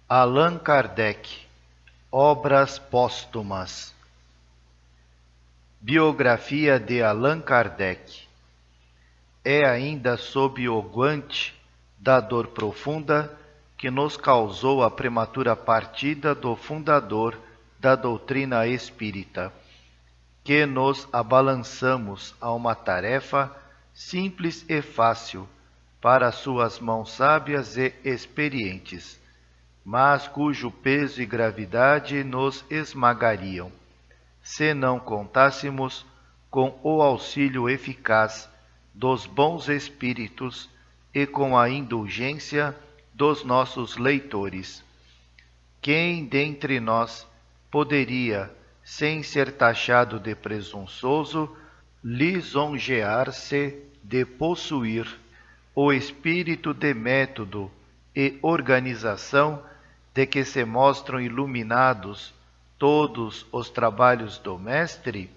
Allan Kardec, Obras Póstumas. Biografia de Allan Kardec. É ainda sob o guante da dor profunda que nos causou a prematura partida do fundador da doutrina espírita, que nos abalançamos a uma tarefa simples e fácil para suas mãos sábias e experientes, mas cujo peso e gravidade nos esmagariam, se não contássemos com o auxílio eficaz dos bons espíritos e com a indulgência dos nossos leitores. Quem dentre nós poderia, sem ser taxado de presunçoso, lisonjear-se de possuir o espírito de método e organização de que se mostram iluminados todos os trabalhos do Mestre?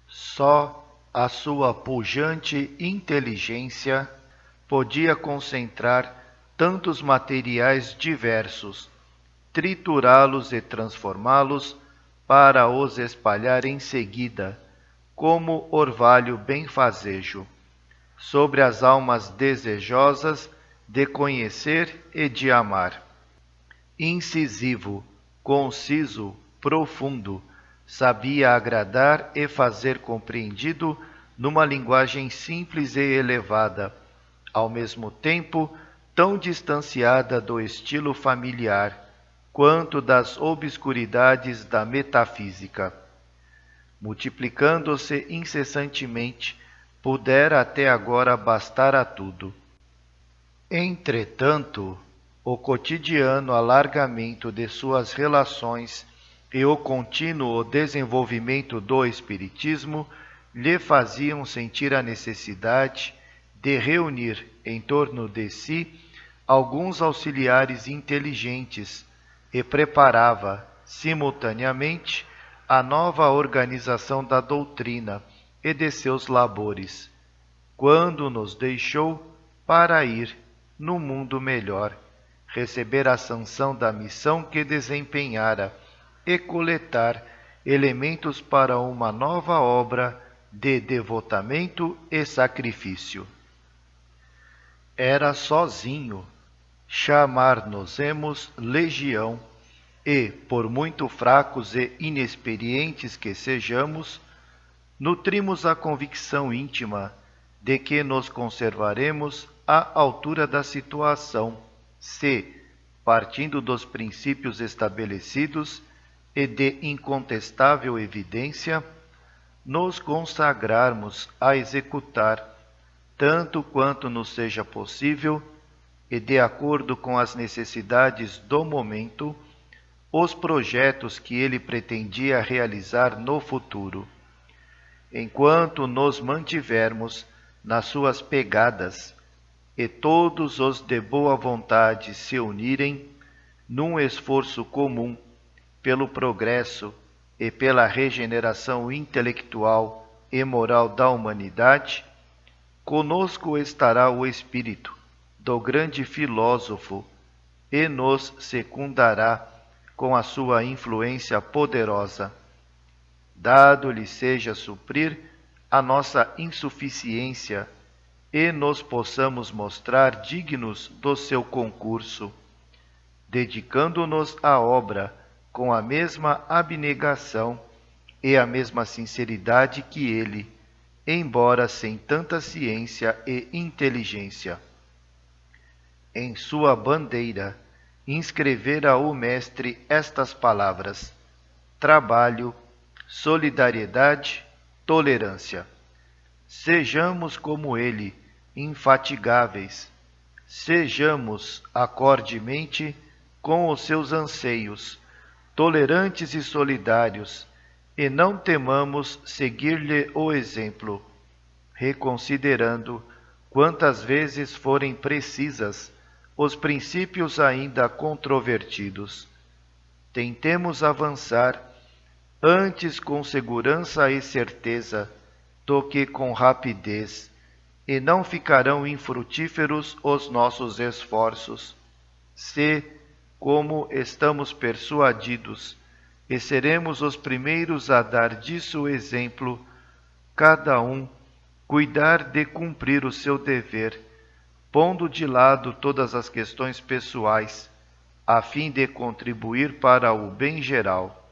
Só a sua pujante inteligência podia concentrar tantos materiais diversos, triturá-los e transformá-los para os espalhar em seguida, como orvalho benfazejo, sobre as almas desejosas de conhecer e de amar. Incisivo, conciso, profundo, sabia agradar e fazer compreendido numa linguagem simples e elevada, ao mesmo tempo tão distanciada do estilo familiar, quanto das obscuridades da metafísica. Multiplicando-se incessantemente, pudera até agora bastar a tudo. Entretanto, o cotidiano alargamento de suas relações e o contínuo desenvolvimento do espiritismo lhe faziam sentir a necessidade de reunir em torno de si alguns auxiliares inteligentes e preparava, simultaneamente, a nova organização da doutrina e de seus labores, quando nos deixou para ir, no mundo melhor, receber a sanção da missão que desempenhara e coletar elementos para uma nova obra de devotamento e sacrifício. Era sozinho, chamar-nos-emos legião, e, por muito fracos e inexperientes que sejamos, nutrimos a convicção íntima de que nos conservaremos à altura da situação, se, partindo dos princípios estabelecidos e de incontestável evidência, nos consagrarmos a executar, tanto quanto nos seja possível e de acordo com as necessidades do momento, os projetos que ele pretendia realizar no futuro. Enquanto nos mantivermos nas suas pegadas e todos os de boa vontade se unirem num esforço comum pelo progresso e pela regeneração intelectual e moral da humanidade, conosco estará o espírito do grande filósofo e nos secundará com a sua influência poderosa. Dado-lhe seja suprir a nossa insuficiência e nos possamos mostrar dignos do seu concurso, dedicando-nos à obra com a mesma abnegação e a mesma sinceridade que ele, embora sem tanta ciência e inteligência. Em sua bandeira, inscrevera o Mestre estas palavras: trabalho, solidariedade, tolerância. Sejamos como ele, infatigáveis. Sejamos, acordemente, com os seus anseios, tolerantes e solidários, e não temamos seguir-lhe o exemplo, reconsiderando, quantas vezes forem precisas, os princípios ainda controvertidos. Tentemos avançar, antes com segurança e certeza, do que com rapidez, e não ficarão infrutíferos os nossos esforços, se, como estamos persuadidos, e seremos os primeiros a dar disso exemplo, cada um cuidar de cumprir o seu dever, pondo de lado todas as questões pessoais, a fim de contribuir para o bem geral.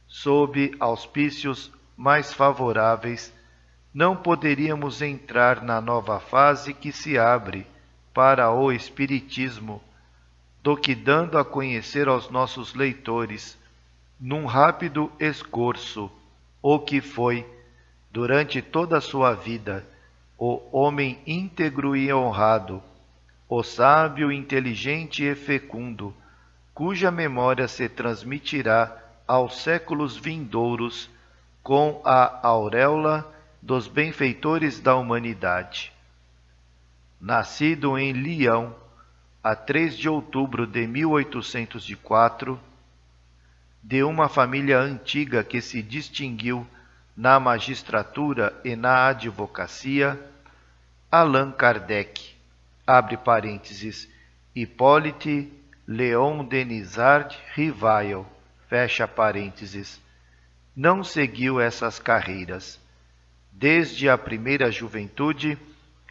Sob auspícios mais favoráveis, não poderíamos entrar na nova fase que se abre para o Espiritismo, do que dando a conhecer aos nossos leitores, num rápido escorço, o que foi, durante toda a sua vida, o homem íntegro e honrado, o sábio, inteligente e fecundo, cuja memória se transmitirá aos séculos vindouros com a auréola dos benfeitores da humanidade. Nascido em Lyon, a 3 de outubro de 1804, de uma família antiga que se distinguiu na magistratura e na advocacia, Allan Kardec, abre parênteses, Hippolyte Léon Denisard Rivail, fecha parênteses, não seguiu essas carreiras. Desde a primeira juventude,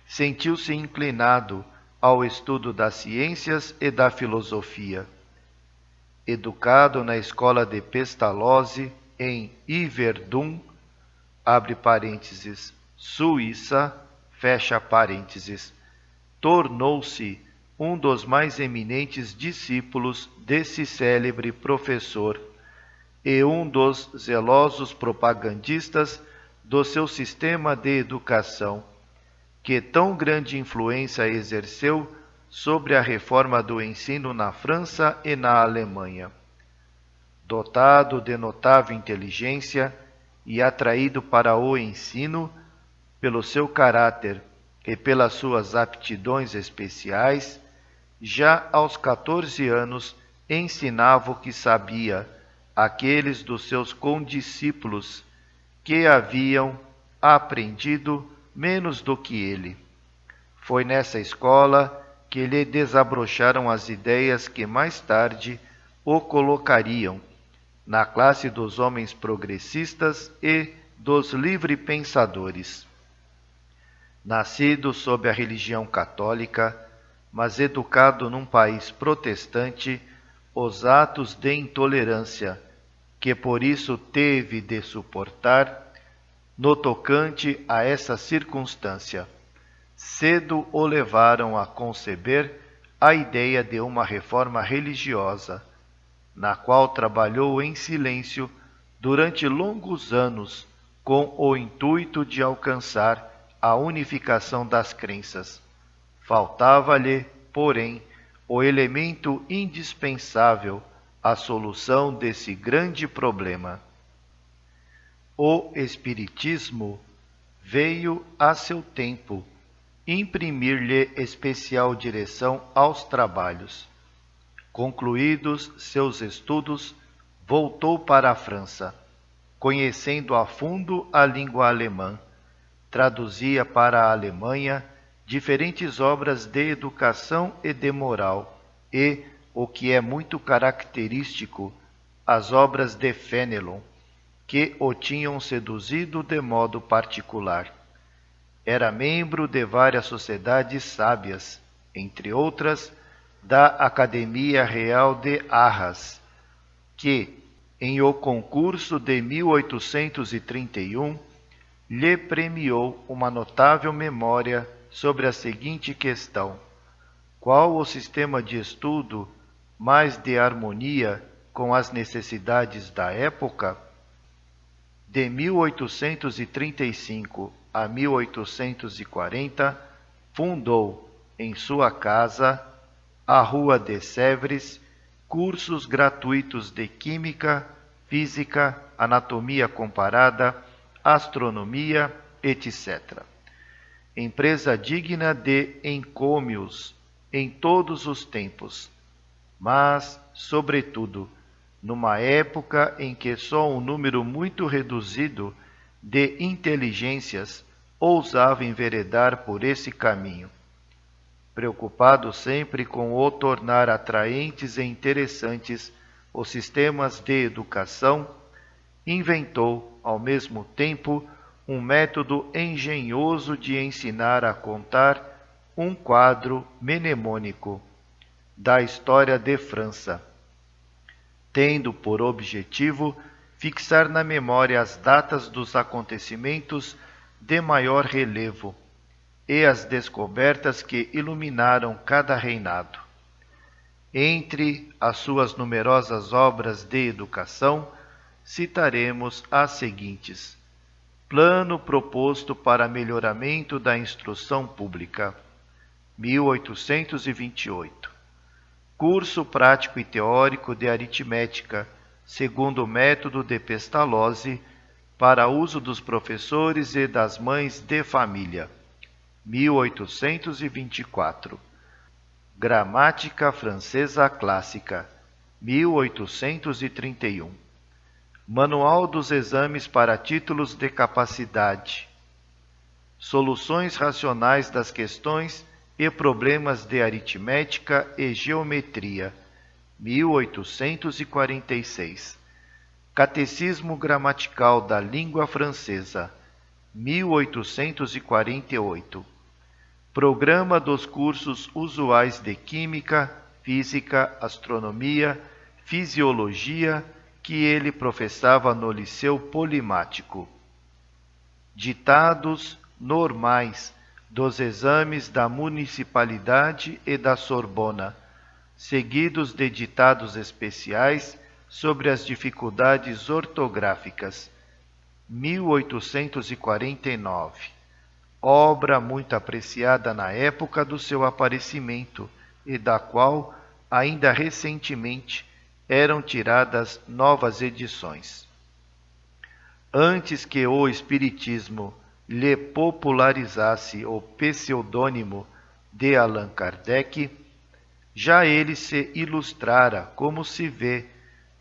sentiu-se inclinado ao estudo das ciências e da filosofia. Educado na escola de Pestalozzi, em Yverdun, abre parênteses, Suíça, fecha parênteses, tornou-se um dos mais eminentes discípulos desse célebre professor e um dos zelosos propagandistas do seu sistema de educação, que tão grande influência exerceu sobre a reforma do ensino na França e na Alemanha. Dotado de notável inteligência e atraído para o ensino pelo seu caráter e pelas suas aptidões especiais, já aos 14 anos ensinava o que sabia àqueles dos seus condiscípulos que haviam aprendido menos do que ele. Foi nessa escola que lhe desabrocharam as ideias que mais tarde o colocariam na classe dos homens progressistas e dos livre-pensadores. Nascido sob a religião católica, mas educado num país protestante, os atos de intolerância que por isso teve de suportar, no tocante a essa circunstância, cedo o levaram a conceber a ideia de uma reforma religiosa, na qual trabalhou em silêncio durante longos anos com o intuito de alcançar a unificação das crenças. Faltava-lhe, porém, o elemento indispensável à solução desse grande problema. O Espiritismo veio a seu tempo imprimir-lhe especial direção aos trabalhos. Concluídos seus estudos, voltou para a França, conhecendo a fundo a língua alemã. Traduzia para a Alemanha diferentes obras de educação e de moral e, o que é muito característico, as obras de Fénelon, que o tinham seduzido de modo particular. Era membro de várias sociedades sábias, entre outras, da Academia Real de Arras, que, em o concurso de 1831, lhe premiou uma notável memória sobre a seguinte questão: qual o sistema de estudo mais de harmonia com as necessidades da época? De 1835 a 1840, fundou em sua casa, a Rua de Sèvres, cursos gratuitos de Química, Física, Anatomia Comparada, Astronomia, etc. Empresa digna de encômios em todos os tempos, mas, sobretudo, numa época em que só um número muito reduzido de inteligências ousava enveredar por esse caminho. preocupado sempre com o tornar atraentes e interessantes os sistemas de educação, inventou, ao mesmo tempo, um método engenhoso de ensinar a contar um quadro mnemônico da história de França, tendo por objetivo fixar na memória as datas dos acontecimentos de maior relevo e as descobertas que iluminaram cada reinado. Entre as suas numerosas obras de educação, citaremos as seguintes: Plano proposto para melhoramento da instrução pública, 1828. Curso prático e teórico de aritmética, segundo o método de Pestalozzi, para uso dos professores e das mães de família, 1824. Gramática francesa clássica, 1831. Manual dos exames para títulos de capacidade. Soluções racionais das questões e problemas de aritmética e geometria, 1846. Catecismo gramatical da língua francesa, 1848. Programa dos cursos usuais de Química, Física, Astronomia, Fisiologia, que ele professava no Liceu Polimático. Ditados normais dos exames da Municipalidade e da Sorbona, seguidos de ditados especiais sobre as dificuldades ortográficas, 1849. Obra muito apreciada na época do seu aparecimento e da qual, ainda recentemente, eram tiradas novas edições. Antes que o Espiritismo lhe popularizasse o pseudônimo de Allan Kardec, já ele se ilustrara, como se vê,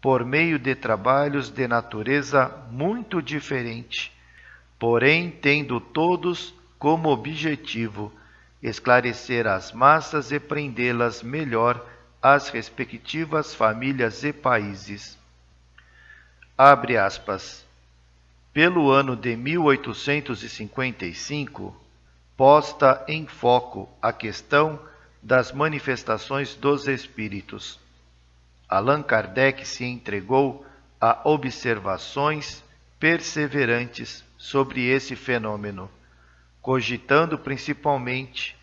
por meio de trabalhos de natureza muito diferente, porém tendo todos como objetivo esclarecer as massas e prendê-las melhor às respectivas famílias e países. Abre aspas. Pelo ano de 1855, posta em foco a questão das manifestações dos espíritos, Allan Kardec se entregou a observações perseverantes sobre esse fenômeno, cogitando principalmente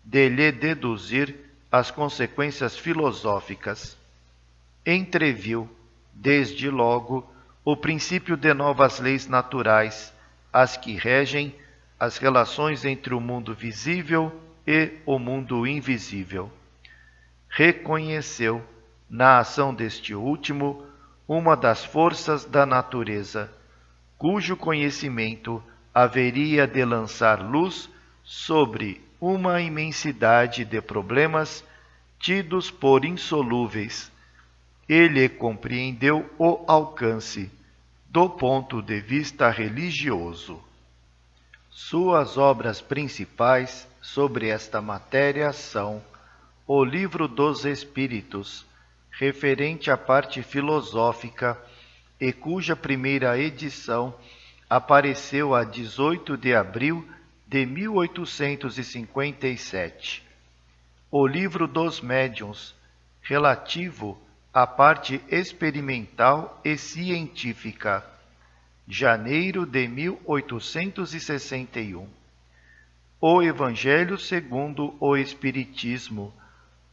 de lhe deduzir as consequências filosóficas. Entreviu, desde logo, o princípio de novas leis naturais, as que regem as relações entre o mundo visível e o mundo invisível. Reconheceu, na ação deste último, uma das forças da natureza, cujo conhecimento haveria de lançar luz sobre uma imensidade de problemas tidos por insolúveis. Ele compreendeu o alcance do ponto de vista religioso. Suas obras principais sobre esta matéria são o Livro dos Espíritos, referente à parte filosófica e cuja primeira edição apareceu a 18 de abril de 1857. O Livro dos Médiuns, relativo à parte experimental e científica, janeiro de 1861. O Evangelho segundo o Espiritismo,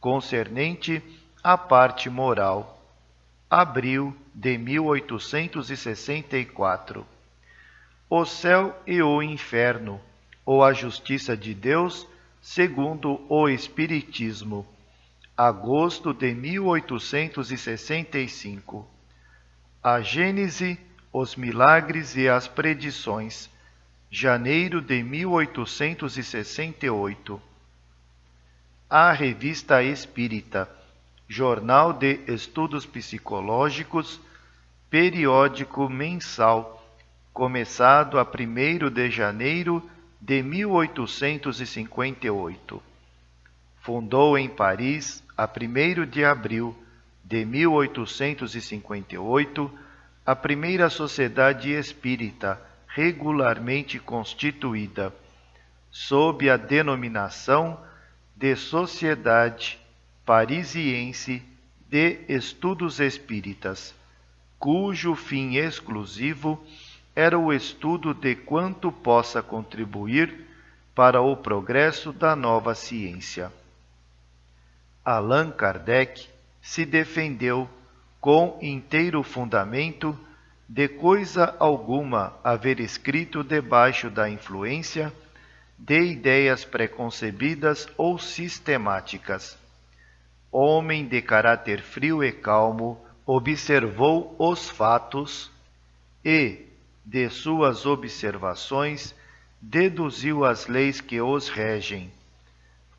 concernente à parte moral, abril de 1864. O Céu e o Inferno, ou a Justiça de Deus, segundo o Espiritismo, agosto de 1865. A Gênese, os Milagres e as Predições, janeiro de 1868. A Revista Espírita, Jornal de Estudos Psicológicos, periódico mensal, começado a 1º de janeiro de 1858. Fundou em Paris, a 1º de abril de 1858, a primeira sociedade espírita regularmente constituída, sob a denominação de Sociedade Parisiense de Estudos Espíritas, cujo fim exclusivo era o estudo de quanto possa contribuir para o progresso da nova ciência. Allan Kardec se defendeu com inteiro fundamento de coisa alguma haver escrito debaixo da influência de ideias preconcebidas ou sistemáticas. Homem de caráter frio e calmo, observou os fatos e, de suas observações, deduziu as leis que os regem.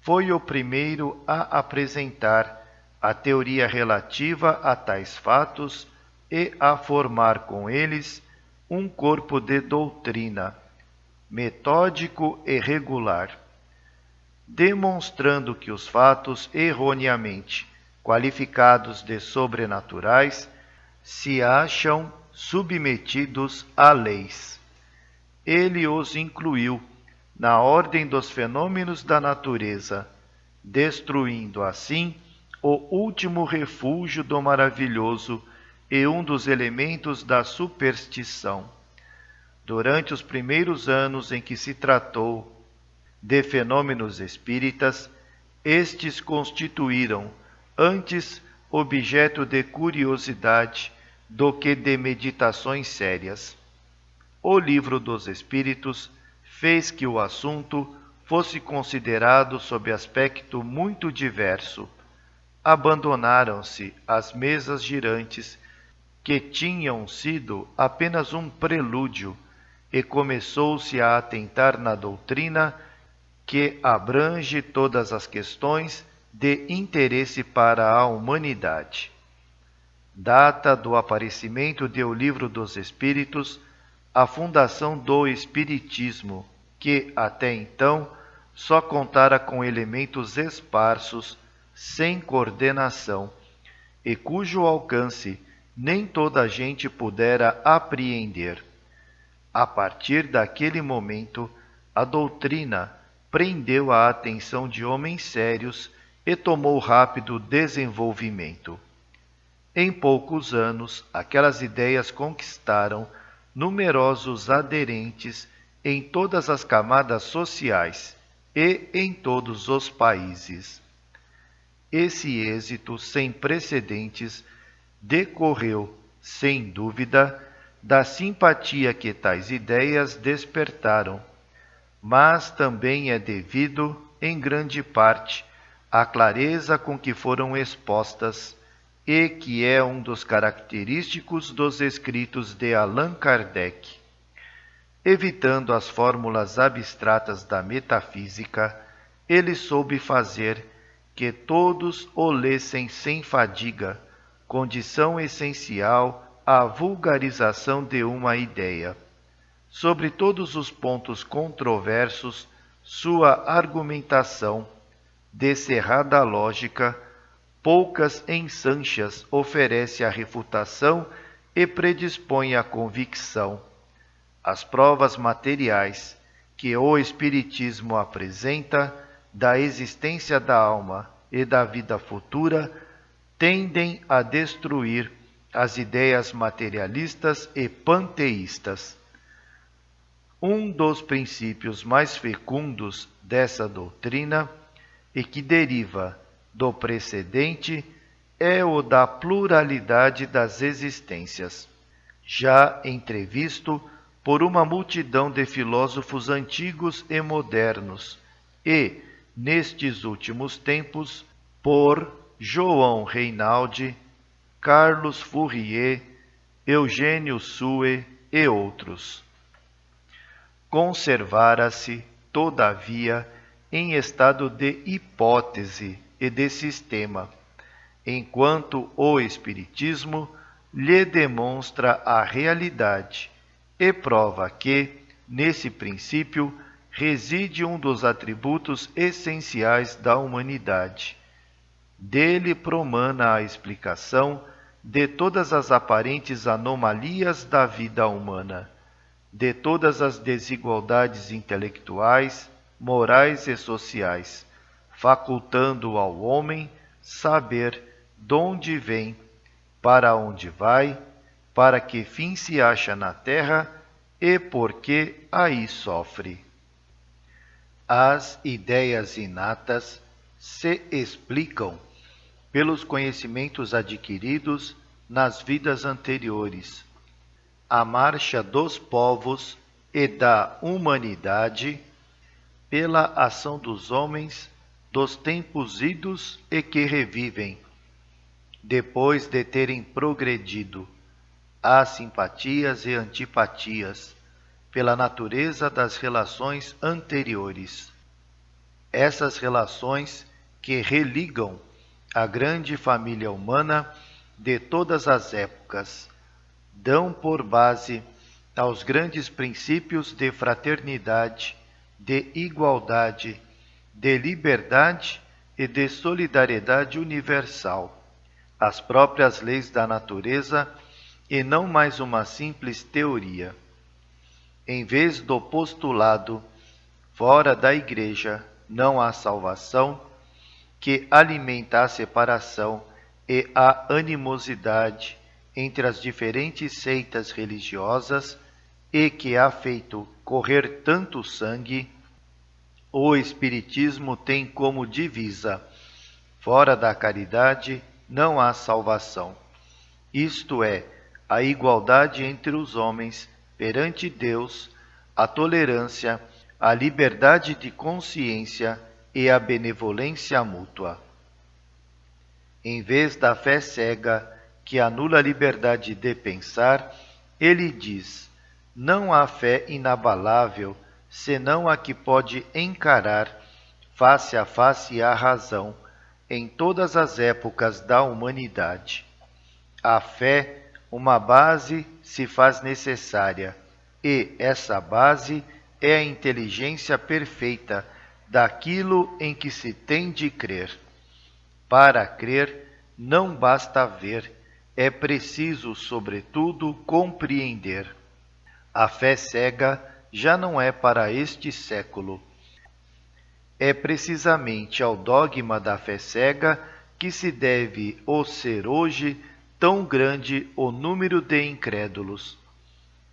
Foi o primeiro a apresentar a teoria relativa a tais fatos e a formar com eles um corpo de doutrina, metódico e regular, demonstrando que os fatos erroneamente qualificados de sobrenaturais se acham submetidos a leis. Ele os incluiu na ordem dos fenômenos da natureza, destruindo assim o último refúgio do maravilhoso e um dos elementos da superstição. Durante os primeiros anos em que se tratou de fenômenos espíritas, estes constituíram antes objeto de curiosidade do que de meditações sérias. O Livro dos Espíritos fez que o assunto fosse considerado sob aspecto muito diverso. Abandonaram-se as mesas girantes, que tinham sido apenas um prelúdio, e começou-se a atentar na doutrina que abrange todas as questões de interesse para a humanidade. Data do aparecimento do Livro dos Espíritos a fundação do Espiritismo, que até então só contara com elementos esparsos, sem coordenação, e cujo alcance nem toda a gente pudera apreender. A partir daquele momento, a doutrina prendeu a atenção de homens sérios e tomou rápido desenvolvimento. Em poucos anos, aquelas ideias conquistaram numerosos aderentes em todas as camadas sociais e em todos os países. Esse êxito sem precedentes decorreu, sem dúvida, da simpatia que tais ideias despertaram, mas também é devido, em grande parte, à clareza com que foram expostas e que é um dos característicos dos escritos de Allan Kardec. Evitando as fórmulas abstratas da metafísica, ele soube fazer que todos o lessem sem fadiga, condição essencial à vulgarização de uma ideia. Sobre todos os pontos controversos, sua argumentação, de cerrada lógica, poucas ensanchas, oferece a refutação e predispõe à convicção. As provas materiais que o Espiritismo apresenta da existência da alma e da vida futura tendem a destruir as ideias materialistas e panteístas. Um dos princípios mais fecundos dessa doutrina e que deriva do precedente é o da pluralidade das existências, já entrevisto por uma multidão de filósofos antigos e modernos, e, nestes últimos tempos, por João Reinaldi, Carlos Fourier, Eugênio Sue e outros. Conservara-se, todavia, em estado de hipótese e de sistema, enquanto o Espiritismo lhe demonstra a realidade e prova que, nesse princípio, reside um dos atributos essenciais da humanidade. Dele promana a explicação de todas as aparentes anomalias da vida humana, de todas as desigualdades intelectuais, morais e sociais, facultando ao homem saber donde vem, para onde vai, para que fim se acha na terra e por que aí sofre. As ideias inatas se explicam pelos conhecimentos adquiridos nas vidas anteriores. A marcha dos povos e da humanidade pela ação dos homens dos tempos idos e que revivem, depois de terem progredido, as simpatias e antipatias, pela natureza das relações anteriores. Essas relações que religam a grande família humana de todas as épocas, dão por base aos grandes princípios de fraternidade, de igualdade, de liberdade e de solidariedade universal, as próprias leis da natureza e não mais uma simples teoria. Em vez do postulado, fora da Igreja não há salvação, que alimenta a separação e a animosidade entre as diferentes seitas religiosas e que há feito correr tanto sangue, o Espiritismo tem como divisa: fora da caridade não há salvação. Isto é, a igualdade entre os homens perante Deus, a tolerância, a liberdade de consciência e a benevolência mútua. Em vez da fé cega, que anula a liberdade de pensar, ele diz: não há fé inabalável, senão a que pode encarar, face a face a razão, em todas as épocas da humanidade. A fé, uma base, se faz necessária, e essa base é a inteligência perfeita daquilo em que se tem de crer. Para crer, não basta ver, é preciso, sobretudo, compreender. A fé cega já não é para este século. É precisamente ao dogma da fé cega que se deve o ser hoje tão grande o número de incrédulos,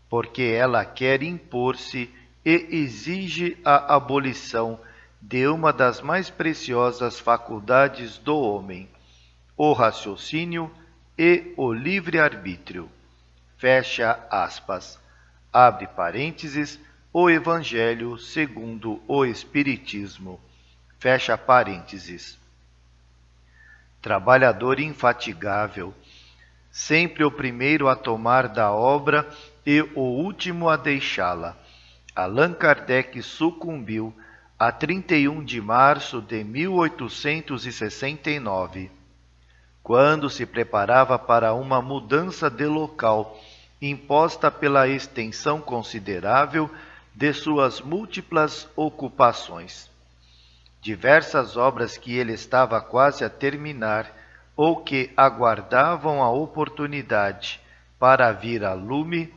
porque ela quer impor-se e exige a abolição de uma das mais preciosas faculdades do homem, o raciocínio e o livre-arbítrio. Fecha aspas. Abre parênteses, o Evangelho segundo o Espiritismo. Fecha parênteses. Trabalhador infatigável, sempre o primeiro a tomar da obra e o último a deixá-la, Allan Kardec sucumbiu a 31 de março de 1869, quando se preparava para uma mudança de local imposta pela extensão considerável de suas múltiplas ocupações. Diversas obras que ele estava quase a terminar ou que aguardavam a oportunidade para vir a lume,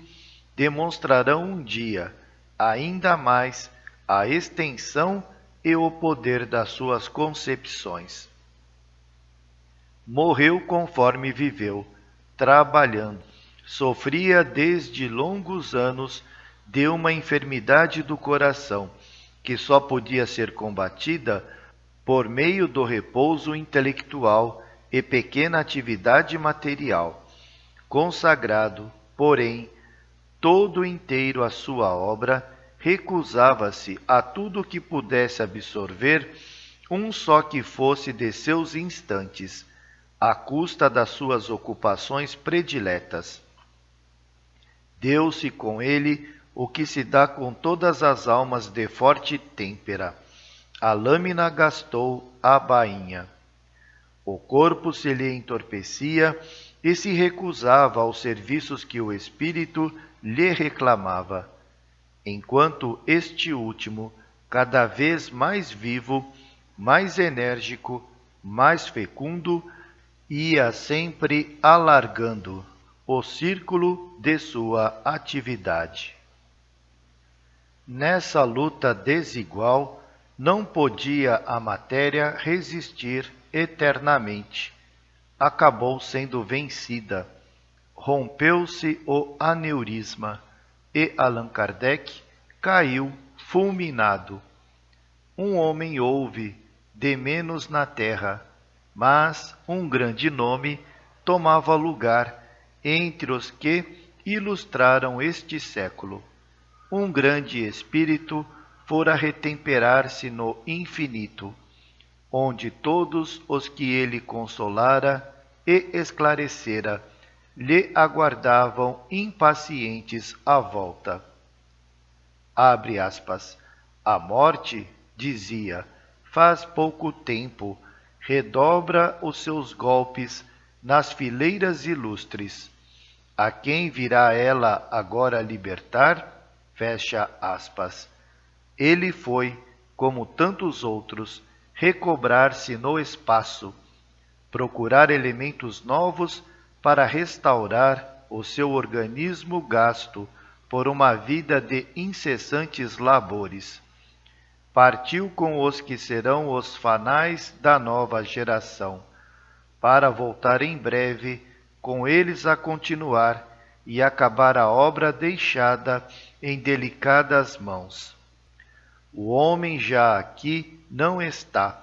demonstrarão um dia, ainda mais, a extensão e o poder das suas concepções. Morreu conforme viveu, trabalhando. Sofria desde longos anos de uma enfermidade do coração, que só podia ser combatida por meio do repouso intelectual e pequena atividade material. Consagrado, porém, todo inteiro à sua obra, recusava-se a tudo que pudesse absorver um só que fosse de seus instantes, à custa das suas ocupações prediletas. Deu-se com ele o que se dá com todas as almas de forte têmpera. A lâmina gastou a bainha. O corpo se lhe entorpecia e se recusava aos serviços que o espírito lhe reclamava, enquanto este último, cada vez mais vivo, mais enérgico, mais fecundo, ia sempre alargando o círculo de sua atividade. Nessa luta desigual, não podia a matéria resistir eternamente. Acabou sendo vencida. Rompeu-se o aneurisma e Allan Kardec caiu fulminado. Um homem houve, de menos na terra, mas um grande nome tomava lugar entre os que ilustraram este século. Um grande espírito fora retemperar-se no infinito, onde todos os que ele consolara e esclarecera lhe aguardavam impacientes à volta. Abre aspas. A morte, dizia, faz pouco tempo, redobra os seus golpes nas fileiras ilustres. A quem virá ela agora libertar? Fecha aspas. Ele foi, como tantos outros, recobrar-se no espaço, procurar elementos novos para restaurar o seu organismo gasto por uma vida de incessantes labores. Partiu com os que serão os fanais da nova geração, para voltar em breve com eles a continuar e acabar a obra deixada em delicadas mãos. O homem já aqui não está,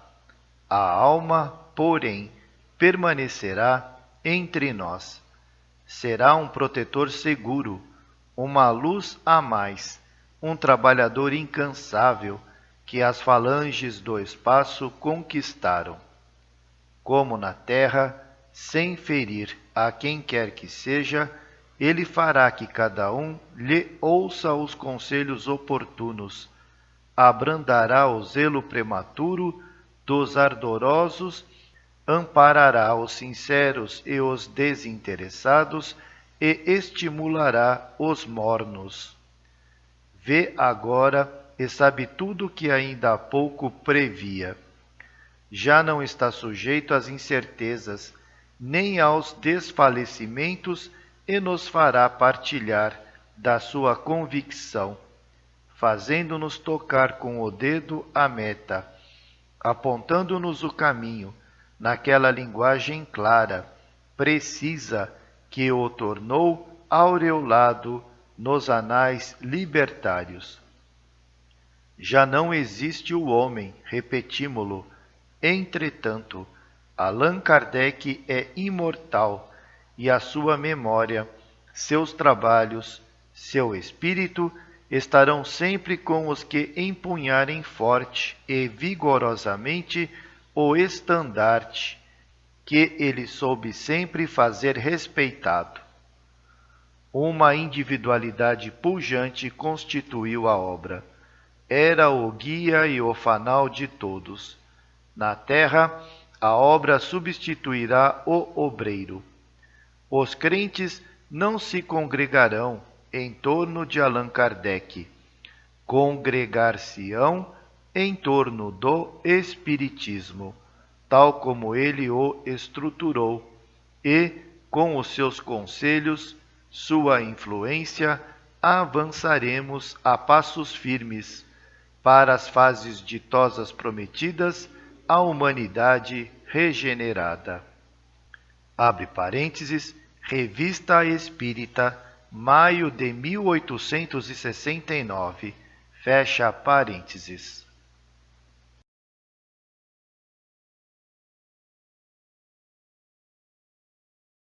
a alma, porém, permanecerá entre nós. Será um protetor seguro, uma luz a mais, um trabalhador incansável que as falanges do espaço conquistaram. Como na terra, sem ferir a quem quer que seja, ele fará que cada um lhe ouça os conselhos oportunos, abrandará o zelo prematuro dos ardorosos, amparará os sinceros e os desinteressados e estimulará os mornos. Vê agora e sabe tudo o que ainda há pouco previa. Já não está sujeito às incertezas, nem aos desfalecimentos, e nos fará partilhar da sua convicção, fazendo-nos tocar com o dedo a meta, apontando-nos o caminho, naquela linguagem clara, precisa, que o tornou aureolado nos anais libertários. Já não existe o homem, repetímo-lo. Entretanto, Allan Kardec é imortal, e a sua memória, seus trabalhos, seu espírito estarão sempre com os que empunharem forte e vigorosamente o estandarte que ele soube sempre fazer respeitado. Uma individualidade pujante constituiu a obra. Era o guia e o fanal de todos. Na terra, a obra substituirá o obreiro. Os crentes não se congregarão em torno de Allan Kardec. Congregar-se-ão em torno do Espiritismo, tal como ele o estruturou, e, com os seus conselhos, sua influência, avançaremos a passos firmes para as fases ditosas prometidas à humanidade regenerada. Abre parênteses, Revista Espírita, maio de 1869, fecha parênteses.